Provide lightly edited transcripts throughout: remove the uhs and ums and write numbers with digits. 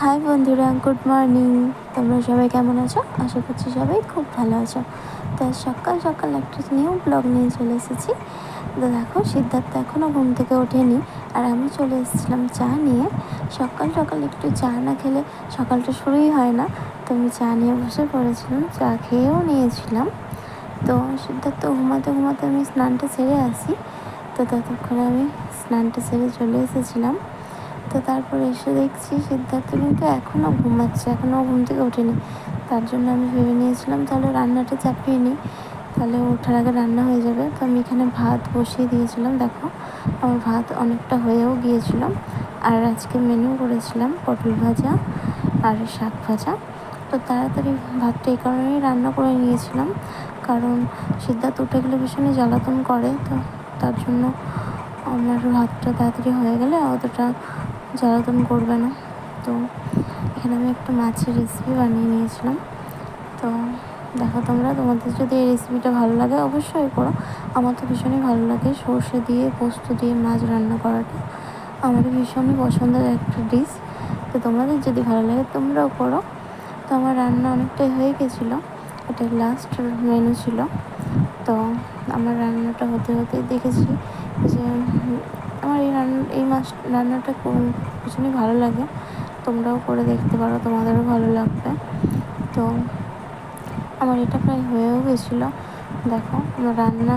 High বন্ধুরা, good morning. তোমরা সবাই কেমন আছো? আশা করছি সবাই খুব ভালো আছো। তো সকাল সকাল একটা নিউ ব্লগ নিয়ে চলে এসেছি। তো দেখো, সিদ্ধার্থ এখনও ঘুম থেকে ওঠেনি, আর আমি চলে এসেছিলাম চা নিয়ে। সকাল সকাল একটু চা না খেলে সকালটা শুরুই হয় না। তো আমি চা নিয়ে বসে পড়েছিলাম, চা খেয়েও নিয়েছিলাম। তো সিদ্ধার্থ ঘুমাতে ঘুমাতে আমি স্নানটা সেরে আসি। তো ততক্ষণে আমি স্নানটা সেরে চলে এসেছিলাম। তো তারপরে এসে দেখছি সিদ্ধার্থ কিন্তু এখনও ঘুমাচ্ছে, এখনও ঘুম থেকে ওঠেনি। তার জন্য আমি ভেবে নিয়েছিলাম তাহলে রান্নাটা চাপিয়ে নিই, তাহলে ওঠার আগে রান্না হয়ে যাবে। তো আমি এখানে ভাত বসিয়ে দিয়েছিলাম। দেখো, আমার ভাত অনেকটা হয়েও গিয়েছিল। আর আজকে মেনু করেছিলাম পটল ভাজা আর শাক ভাজা। তো তাড়াতাড়ি ভাতটা এই কারণেই রান্না করে নিয়েছিলাম, কারণ সিদ্ধার্থ উঠে গেলে ভীষণই জ্বালাতন করে। তো তার জন্য আমার ভাতটা তাড়াতাড়ি হয়ে গেলে অতটা জ্বালাতন করবে না। তো এখানে আমি একটা মাছের রেসিপি বানিয়ে নিয়েছিলাম। তো দেখো, তোমাদের যদি এই রেসিপিটা ভালো লাগে অবশ্যই করো। আমার তো ভীষণই ভালো লাগে সর্ষে দিয়ে পোস্ত দিয়ে মাছ রান্না করাটা, আমার ভীষণই পছন্দের একটা ডিশ। তো তোমাদের যদি ভালো লাগে তোমরাও করো। তো আমার রান্না অনেকটাই হয়ে গেছিলো, এটা লাস্ট মেনু ছিল। তো আমার রান্নাটা হতে হতে দেখেছি যে আমার এই মাছ রান্নাটা ভীষণই ভালো লাগে। তোমরাও করে দেখতে পারো, তোমাদেরও ভালো লাগবে। তো আমার এটা প্রায় হয়েও গেছিলো। দেখো, আমার রান্না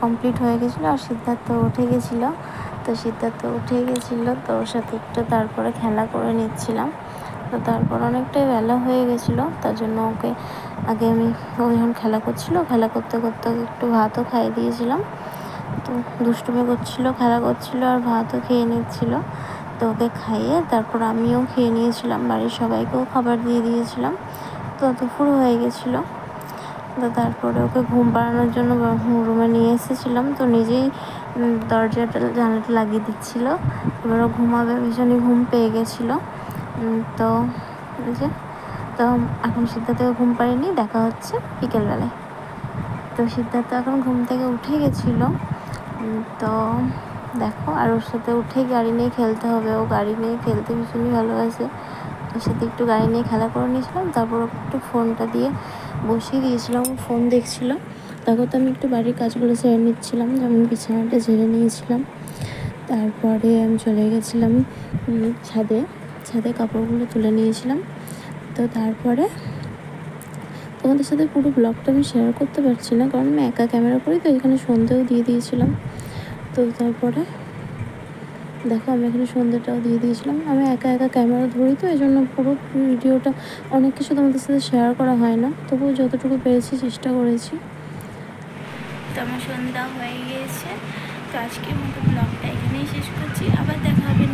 কমপ্লিট হয়ে গেছিলো, আর সিদ্ধার্থ উঠে গেছিলো। তো সিদ্ধার্থ উঠে গেছিলো, তো ওর সাথে একটু তারপরে খেলা করে নিচ্ছিলাম। তো তারপর অনেকটাই বেলা হয়ে গেছিলো, তার জন্য ওকে আগে ও যখন খেলা করতে করতে একটু ভাতও খাইয়ে দিয়েছিলাম। তো দুষ্টুমি করছিলো, খেলা করছিলো আর ভাতও খেয়ে নিচ্ছিলো। তো ওকে খাইয়ে তারপর আমিও খেয়ে নিয়েছিলাম, বাড়ির সবাইকেও খাবার দিয়ে দিয়েছিলাম। তো দুপুর হয়ে গেছিলো। তো তারপরে ওকে ঘুম পাড়ানোর জন্য রুমে নিয়ে এসেছিলাম। তো নিজেই দরজাটা জানালাটা লাগিয়ে দিচ্ছিলো, এবার ও ঘুমাবে, ভীষণই ঘুম পেয়ে গেছিলো। তো তো এখন সিদ্ধার্থকে ঘুম পাড়িনি, দেখা হচ্ছে বিকেলবেলায়। তো সিদ্ধার্থ এখন ঘুম থেকে উঠে গেছিলো। তো দেখো, আর ওর সাথে উঠেই গাড়ি নিয়ে খেলতে হবে, ও গাড়ি নিয়ে খেলতে ভীষণই ভালোবাসে। ওর সাথে একটু গাড়ি নিয়ে খেলা করে নিয়েছিলাম, তারপর একটু ফোনটা দিয়ে বসিয়ে দিয়েছিলাম, ও ফোন দেখছিলো। তারপর তো আমি একটু বাড়ির কাজগুলো সেরে নিচ্ছিলাম, যেমন বিছানাটা ঝেড়ে নিয়েছিলাম। তারপরে আমি চলে গেছিলাম ছাদে কাপড়গুলো তুলে নিয়েছিলাম। তো তারপরে তোমাদের সাথে পুরো ব্লগটা আমি শেয়ার করতে পারছি না, কারণ আমি একা ক্যামেরা করি, তো এখানে সন্ধেও দিয়ে দিয়েছিলাম। তো তারপরে দেখো, আমি এখানে সন্ধ্যেটাও দিয়ে দিয়েছিলাম। আমি একা ক্যামেরা ধরি, তো এই জন্য পুরো ভিডিওটা অনেক কিছু তোমাদের সাথে শেয়ার করা হয় না, তবুও যতটুকু পেরেছি চেষ্টা করেছি। তো আমার সন্ধ্যা হয়ে গিয়েছে। তো আজকের মতো ব্লগটা এখানেই শেষ করছি, আবার দেখা হবে